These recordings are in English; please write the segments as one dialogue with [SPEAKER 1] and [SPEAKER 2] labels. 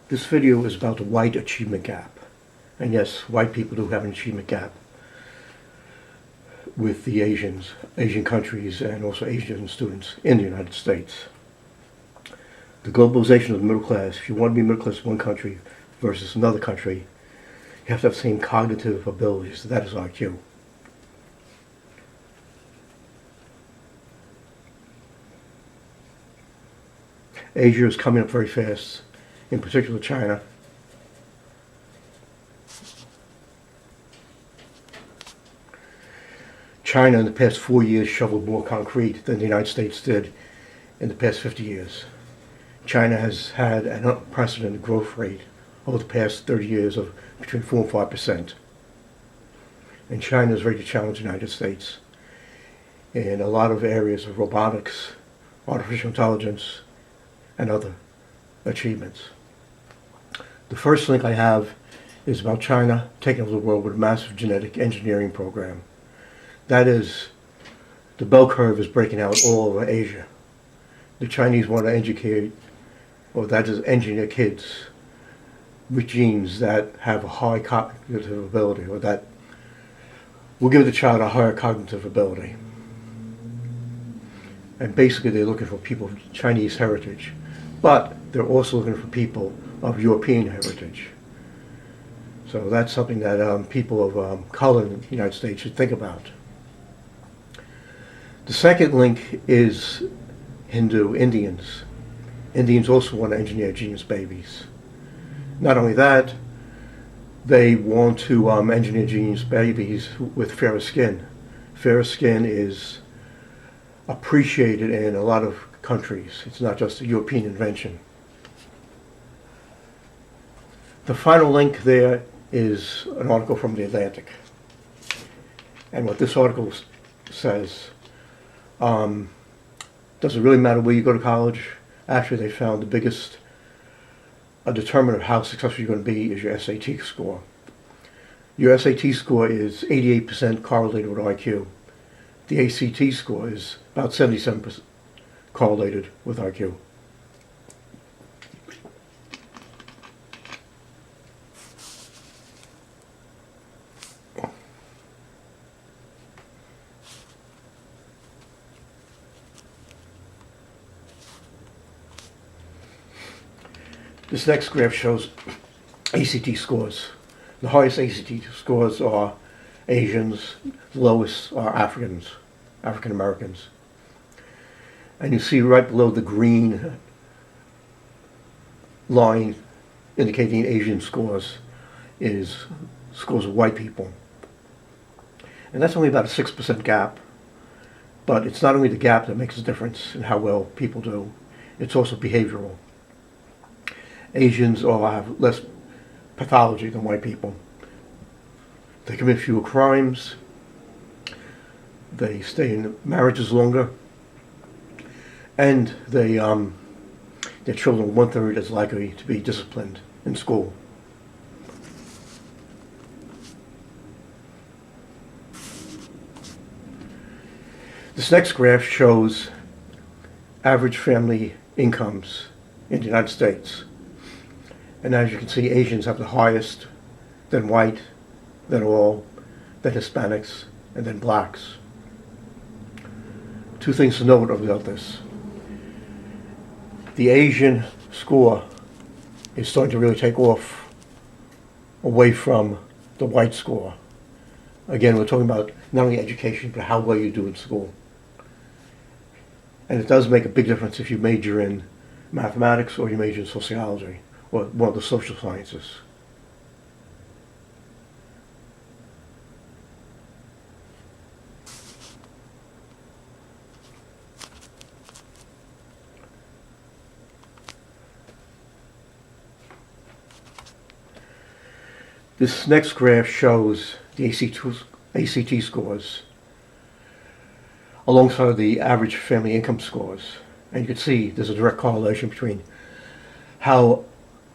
[SPEAKER 1] This video is about the white achievement gap. And yes, white people do have an achievement gap with the Asian countries, and also Asian students in the United States. The globalization of the middle class, if you want to be middle class in one country versus another country, you have to have the same cognitive abilities. That is IQ. Asia is coming up very fast, in particular China. China in the past 4 years shoveled more concrete than the United States did in the past 50 years. China has had an unprecedented growth rate over the past 30 years of between 4 and 5%. And China is ready to challenge the United States in a lot of areas of robotics, artificial intelligence, and other achievements. The first link I have is about China taking over the world with a massive genetic engineering program. That is, the bell curve is breaking out all over Asia. The Chinese want to educate, or that is, engineer kids with genes that have a high cognitive ability, or that will give the child a higher cognitive ability. And basically they're looking for people of Chinese heritage, but they're also looking for people of European heritage. So that's something that people of color in the United States should think about. The second link is Hindu Indians. Indians also want to engineer genius babies. Not only that, they want to engineer genius babies with fairer skin. Fairer skin is appreciated in a lot of countries. It's not just a European invention. The final link there is an article from The Atlantic. And what this article says, does it really matter where you go to college? Actually, they found the biggest determinant of how successful you're going to be is your SAT score. Your SAT score is 88% correlated with IQ. The ACT score is about 77% correlated with IQ. This next graph shows ACT scores. The highest ACT scores are Asians, the lowest are African Americans. And you see right below the green line indicating Asian scores is scores of white people. And that's only about a 6% gap. But it's not only the gap that makes a difference in how well people do, it's also behavioral. Asians all have less pathology than white people. They commit fewer crimes. They stay in marriages longer. And their children are 1/3 as likely to be disciplined in school. This next graph shows average family incomes in the United States. And as you can see, Asians have the highest, then white, then all, then Hispanics, and then blacks. Two things to note about this. The Asian score is starting to really take off away from the white score. Again, we're talking about not only education, but how well you do in school. And it does make a big difference if you major in mathematics or you major in sociology, or one of the social sciences. This next graph shows the ACT scores alongside the average family income scores. And you can see there's a direct correlation between how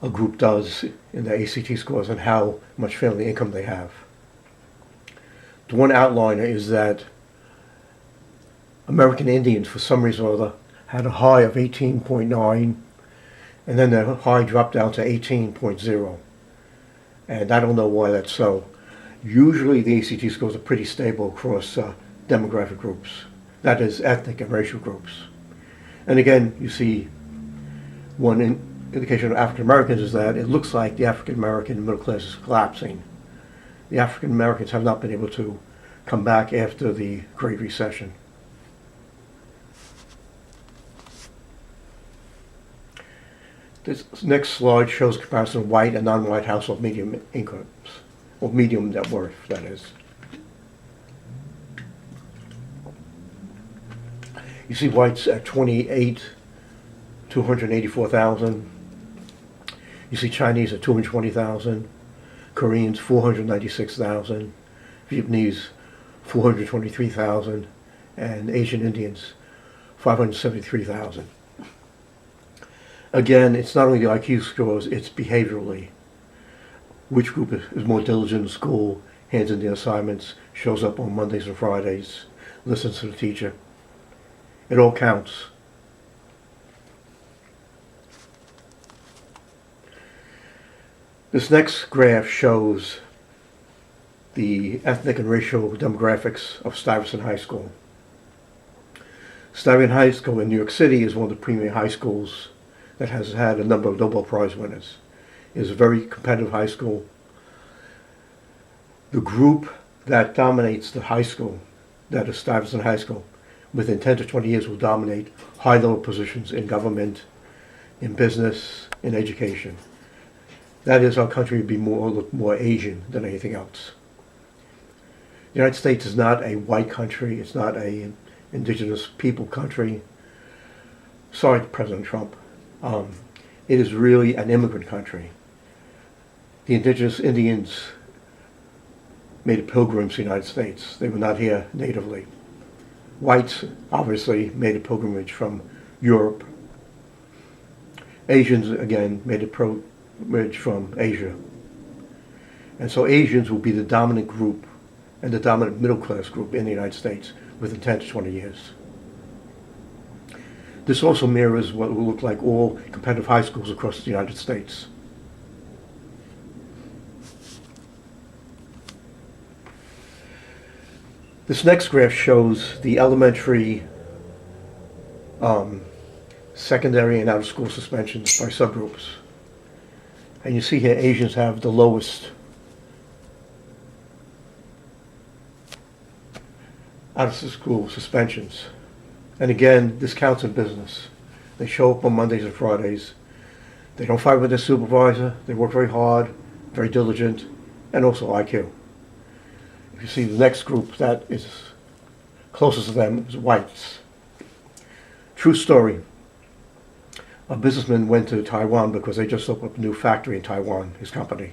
[SPEAKER 1] a group does in the ACT scores and how much family income they have. The one outliner is that American Indians, for some reason or other, had a high of 18.9, and then the high dropped down to 18.0. And I don't know why that's so. Usually the ACT scores are pretty stable across demographic groups, that is, ethnic and racial groups. And again, you see one indication of African Americans is that it looks like the African American middle class is collapsing. The African Americans have not been able to come back after the Great Recession. This next slide shows a comparison of white and non-white household medium incomes, or medium net worth, that is. You see whites at 28, 284,000. You see Chinese at 220,000, Koreans 496,000, Vietnamese 423,000, and Asian Indians 573,000. Again, it's not only the IQ scores, it's behaviorally. Which group is more diligent in school, hands in their assignments, shows up on Mondays and Fridays, listens to the teacher. It all counts. This next graph shows the ethnic and racial demographics of Stuyvesant High School. Stuyvesant High School in New York City is one of the premier high schools that has had a number of Nobel Prize winners. It is a very competitive high school. The group that dominates the high school, that is Stuyvesant High School, within 10 to 20 years will dominate high-level positions in government, in business, in education. That is, our country would be look more Asian than anything else. The United States is not a white country. It's not an indigenous people country. Sorry, President Trump. It is really an immigrant country. The indigenous Indians made a pilgrimage to the United States. They were not here natively. Whites obviously made a pilgrimage from Europe. Asians, again, made a pilgrimage from Asia. And so Asians will be the dominant group and the dominant middle class group in the United States within 10 to 20 years. This also mirrors what will look like all competitive high schools across the United States. This next graph shows the elementary, secondary, and out-of-school suspensions by subgroups. And you see here Asians have the lowest out-of-school suspensions. And again, this counts in business. They show up on Mondays and Fridays. They don't fight with their supervisor. They work very hard, very diligent, and also IQ. If you see the next group that is closest to them is whites. True story. A businessman went to Taiwan because they just opened up a new factory in Taiwan, his company.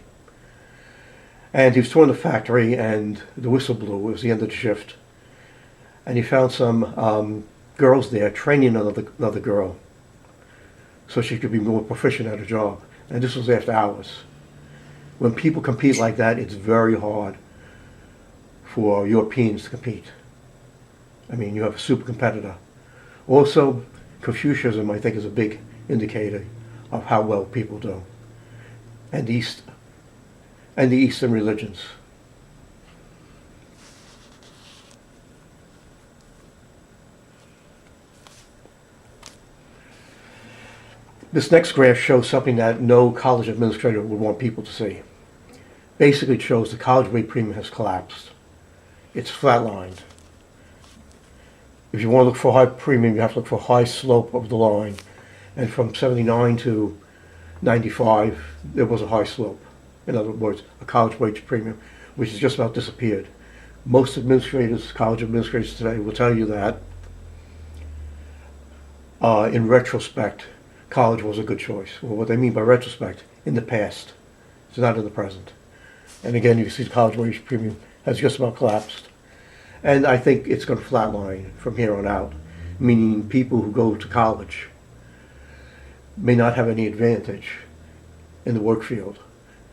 [SPEAKER 1] And he was touring the factory and the whistle blew. It was the end of the shift. And he found some girls there training another girl so she could be more proficient at her job. And this was after hours. When people compete like that, it's very hard for Europeans to compete. I mean, you have a super competitor. Also, Confucianism, I think, is a big indicator of how well people do. And the Eastern religions. This next graph shows something that no college administrator would want people to see. Basically, it shows the college rate premium has collapsed. It's flatlined. If you want to look for high premium, you have to look for high slope of the line. And from 79 to 95, there was a high slope. In other words, a college wage premium, which has just about disappeared. Most administrators, college administrators today will tell you that in retrospect, college was a good choice. Well, what they mean by retrospect, in the past. It's not in the present. And again, you see the college wage premium has just about collapsed. And I think it's going to flatline from here on out, meaning people who go to college may not have any advantage in the work field.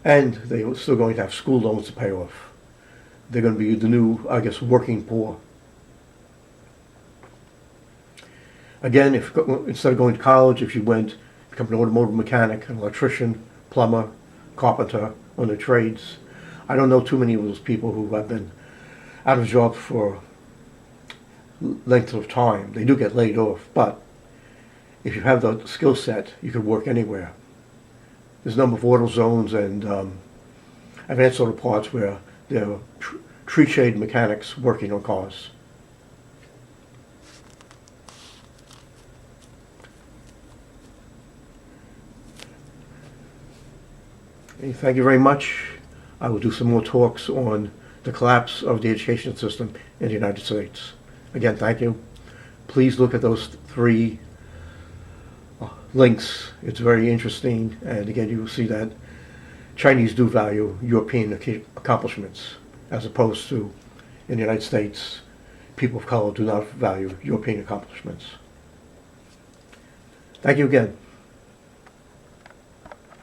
[SPEAKER 1] And they're still going to have school loans to pay off. They're going to be the new, I guess, working poor. Again, instead of going to college, if you went become an automotive mechanic, an electrician, plumber, carpenter, on the trades. I don't know too many of those people who have been out of job for length of time. They do get laid off, but if you have the skill set, you can work anywhere. There's a number of auto zones and advanced auto parts where there are tree shade mechanics working on cars. Okay, thank you very much. I will do some more talks on the collapse of the education system in the United States. Again, thank you. Please look at those 3 links. It's very interesting, and again, you will see that Chinese do value European accomplishments, as opposed to in the United States, people of color do not value European accomplishments. Thank you again.